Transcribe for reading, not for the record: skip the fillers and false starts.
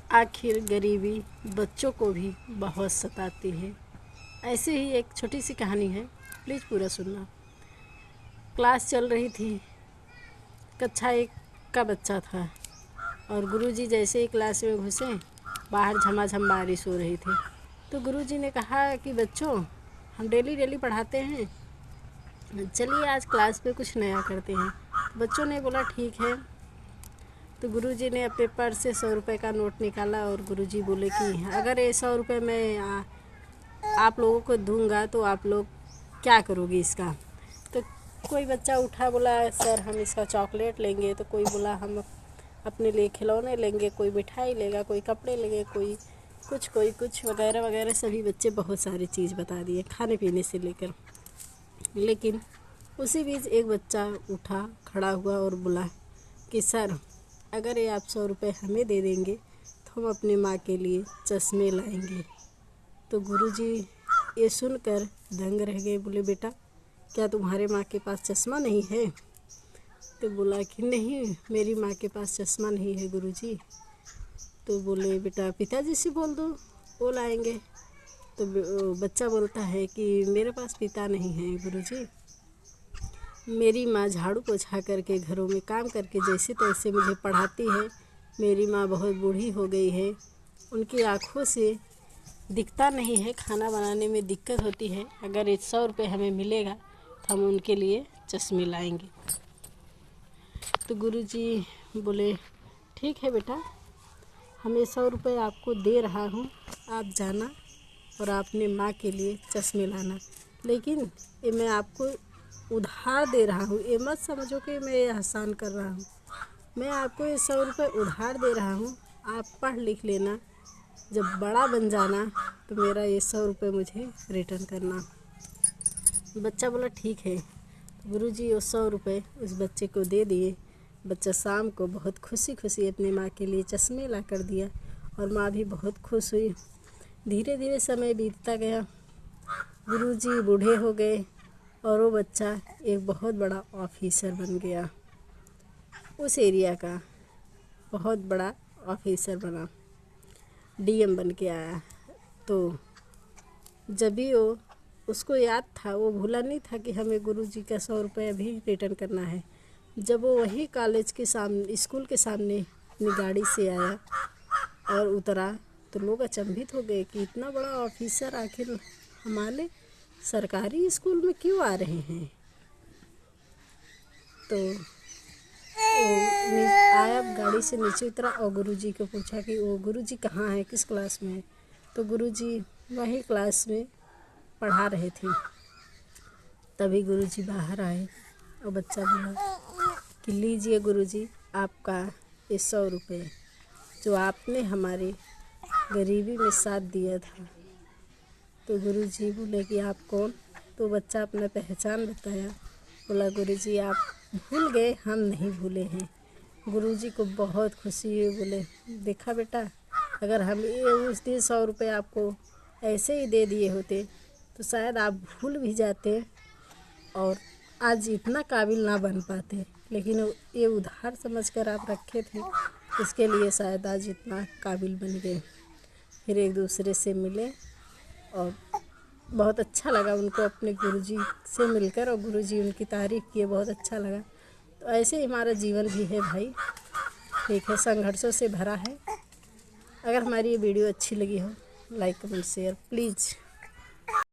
आखिर गरीबी बच्चों को भी बहुत सताती है। ऐसे ही एक छोटी सी कहानी है, प्लीज़ पूरा सुनना। क्लास चल रही थी, कक्षा 1 का बच्चा था और गुरुजी जैसे ही क्लास में घुसे, बाहर झमाझम बारिश हो रही थी। तो गुरुजी ने कहा कि बच्चों, हम डेली पढ़ाते हैं, चलिए आज क्लास में कुछ नया करते हैं। बच्चों ने बोला ठीक है। तो गुरुजी ने अपने पर्स से 100 रुपये का नोट निकाला और गुरुजी बोले कि अगर ये 100 रुपये मैं आप लोगों को दूंगा तो आप लोग क्या करोगे इसका। तो कोई बच्चा उठा, बोला सर हम इसका चॉकलेट लेंगे, तो कोई बोला हम अपने लिए खिलौने लेंगे, कोई मिठाई लेगा, कोई कपड़े लेंगे, कोई कुछ वगैरह वगैरह। सभी बच्चे बहुत सारी चीज़ बता दिए, खाने पीने से लेकर। लेकिन उसी बीच एक बच्चा उठा, खड़ा हुआ और बोला कि सर अगर ये आप 100 रुपये हमें दे देंगे तो हम अपनी माँ के लिए चश्मे लाएंगे। तो गुरुजी ये सुनकर दंग रह गए। बोले बेटा, क्या तुम्हारे माँ के पास चश्मा नहीं है? तो बोला कि नहीं, मेरी माँ के पास चश्मा नहीं है गुरुजी। तो बोले बेटा पिताजी से बोल दो, वो लाएंगे। तो बच्चा बोलता है कि मेरे पास पिता नहीं है गुरुजी, मेरी माँ झाड़ू पोछा करके घरों में काम करके जैसे तैसे मुझे पढ़ाती है। मेरी माँ बहुत बूढ़ी हो गई है, उनकी आँखों से दिखता नहीं है, खाना बनाने में दिक्कत होती है। अगर ये 100 रुपये हमें मिलेगा तो हम उनके लिए चश्मे लाएंगे। तो गुरुजी बोले ठीक है बेटा, हम ये 100 रुपये आपको दे रहा हूँ, आप जाना और अपने माँ के लिए चश्मे लाना। लेकिन ये मैं आपको उधार दे रहा हूँ, ये मत समझो कि मैं ये एहसान कर रहा हूँ। मैं आपको ये 100 रुपये उधार दे रहा हूँ, आप पढ़ लिख लेना, जब बड़ा बन जाना तो मेरा ये 100 रुपये मुझे रिटर्न करना। बच्चा बोला ठीक है। गुरुजी वो 100 रुपये उस बच्चे को दे दिए। बच्चा शाम को बहुत खुशी अपनी माँ के लिए चश्मे ला कर दिया और माँ भी बहुत खुश हुई। धीरे धीरे समय बीतता गया, गुरुजी बूढ़े हो गए और वो बच्चा एक बहुत बड़ा ऑफिसर बन गया। उस एरिया का बहुत बड़ा ऑफिसर बना, डीएम बन के आया। तो जब भी वो उसको याद था, वो भूला नहीं था कि हमें गुरुजी का 100 रुपये भी रिटर्न करना है। जब वो वही कॉलेज के सामने, स्कूल के सामने अपनी गाड़ी से आया और उतरा तो लोग अचंभित हो गए कि इतना बड़ा ऑफिसर आखिर हमारे सरकारी स्कूल में क्यों आ रहे हैं। तो वो आया, गाड़ी से नीचे उतरा और गुरुजी को पूछा कि वो गुरुजी कहाँ है, किस क्लास में है। तो गुरुजी वही क्लास में पढ़ा रहे थे। तभी गुरुजी बाहर आए और बच्चा बोला कि लीजिए गुरुजी, आपका ये 100 रुपये जो आपने हमारे गरीबी में साथ दिया था। तो गुरुजी बोले कि आप कौन? तो बच्चा अपना पहचान बताया। बोला गुरुजी आप भूल गए, हम नहीं भूले हैं। गुरुजी को बहुत खुशी हुई। बोले देखा बेटा, अगर हम ये उस दिन 100 रुपये आपको ऐसे ही दे दिए होते तो शायद आप भूल भी जाते और आज इतना काबिल ना बन पाते। लेकिन ये उधार समझकर आप रखे थे, इसके लिए शायद आज इतना काबिल बन गए। फिर एक दूसरे से मिले और बहुत अच्छा लगा उनको अपने गुरुजी से मिलकर, और गुरुजी उनकी तारीफ़ किए, बहुत अच्छा लगा। तो ऐसे ही हमारा जीवन भी है भाई, ठीक है, संघर्षों से भरा है। अगर हमारी ये वीडियो अच्छी लगी हो, लाइक कमेंट शेयर प्लीज़।